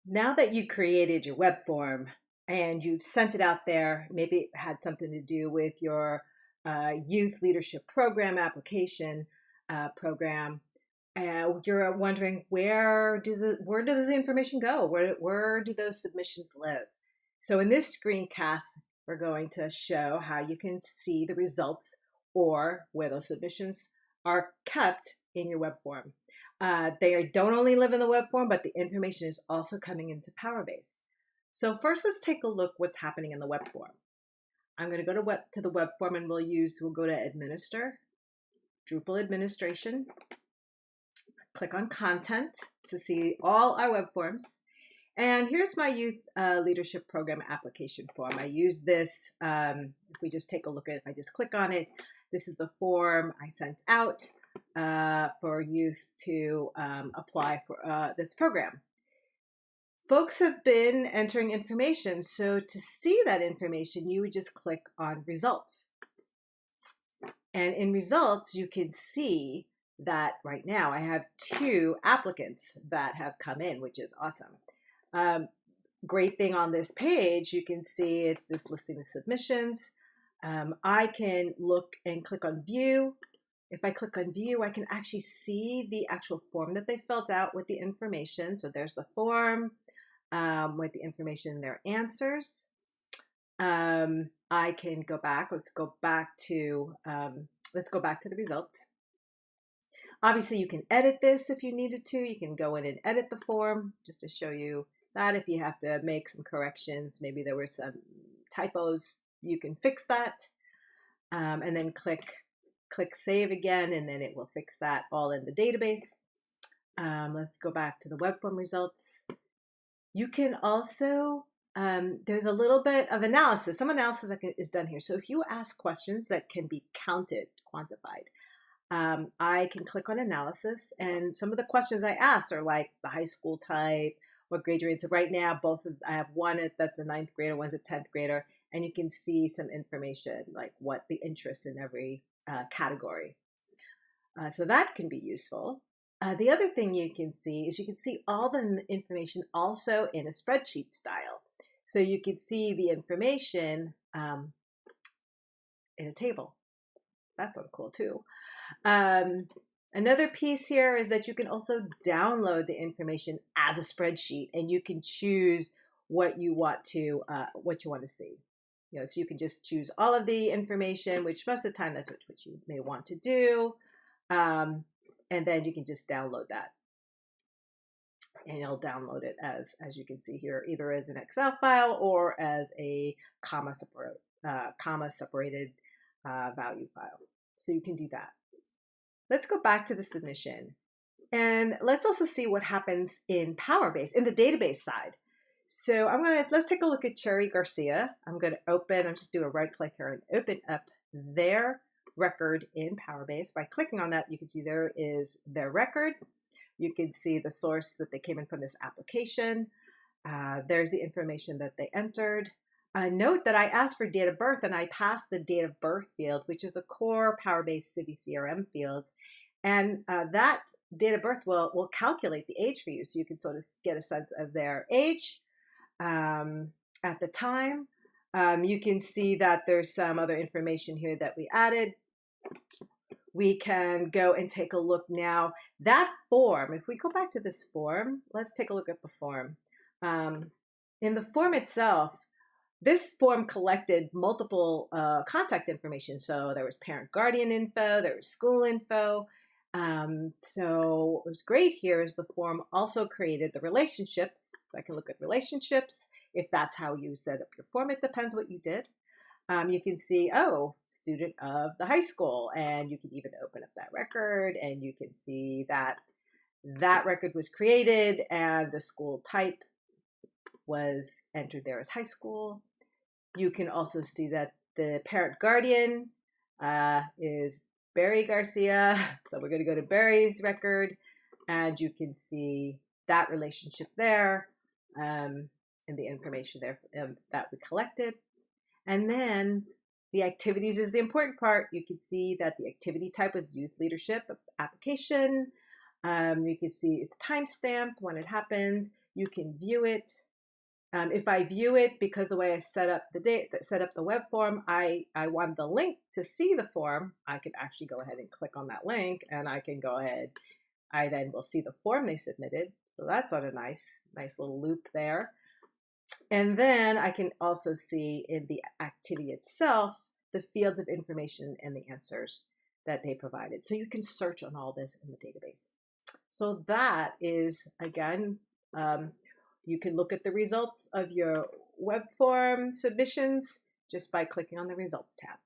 Now that you created your web form and you've sent it out there, maybe it had something to do with your youth leadership program application program. You're wondering where does this information go? Where do those submissions live? So in this screencast, we're going to show how you can see the results or where those submissions are kept in your web form. They don't only live in the web form, but the information is also coming into PowerBase. So first, let's take a look what's happening in the web form. I'm going to go to the web form, and we'll go to Administer, Drupal Administration, click on Content to see all our web forms. And here's my Youth Leadership Program application form. I use this, if we just take a look at it, if I just click on it, this is the form I sent out for youth to apply for this program. Folks have been entering information, so to see that information, you would just click on Results. And in Results, you can see that right now I have 2 applicants that have come in, which is awesome. Great thing on this page, you can see it's just listing the submissions. I can look and click on View. If I click on View, I can actually see the actual form that they filled out with the information. So there's the form with the information and their answers. I can go back. Let's go back to the results. Obviously, you can edit this if you needed to. You can go in and edit the form just to show you that. If you have to make some corrections, maybe there were some typos, you can fix that. And then click Save again, and then it will fix that all in the database. Let's go back to the web form results. You can also, there's a little bit of analysis. Some analysis is done here. So if you ask questions that can be quantified, I can click on analysis, and some of the questions I asked are like the high school type, what grade you're in. So right now, I have one that's a 9th grader, one's a 10th grader, and you can see some information like what the interest in every category. So that can be useful. The other thing you can see is you can see all the information also in a spreadsheet style. So you can see the information in a table. That's sort of cool too. Another piece here is that you can also download the information as a spreadsheet, and you can choose what you want to see. So you can just choose all of the information, which most of the time that's what you may want to do, and then you can just download that, and you'll download it as you can see here, either as an Excel file or as a comma separated value file. So you can do that. Let's go back to the submission, and let's also see what happens in PowerBase, in the database side. So let's take a look at Cherry Garcia. I'm just do a right click here and open up their record in PowerBase. By clicking on that, you can see there is their record. You can see the source that they came in from this application. There's the information that they entered. Note that I asked for date of birth, and I passed the date of birth field, which is a core PowerBase Civi CRM field. And that date of birth will calculate the age for you, so you can sort of get a sense of their age at the time. You can see that there's some other information here that we added. We can go and take a look now. That form, if we go back to this form, let's take a look at the form. In the form itself, this form collected multiple contact information. So there was parent guardian info, there was school info. So what was great here is the form also created the relationships. So I can look at relationships if that's how you set up your form. It depends what you did. You can see, student of the high school, and you can even open up that record, and you can see that that record was created and the school type was entered there as high school. You can also see that the parent guardian is Barry Garcia. So we're going to go to Barry's record, and you can see that relationship there and the information there that we collected. And then the activities is the important part. You can see that the activity type was youth leadership application. You can see it's time stamped when it happened. You can view it. If I view it, because the way I set up the web form, I want the link to see the form, I can actually go ahead and click on that link, and I can go ahead. I then will see the form they submitted. So that's on a nice little loop there. And then I can also see in the activity itself the fields of information and the answers that they provided. So you can search on all this in the database. So that is, again, you can look at the results of your web form submissions just by clicking on the results tab.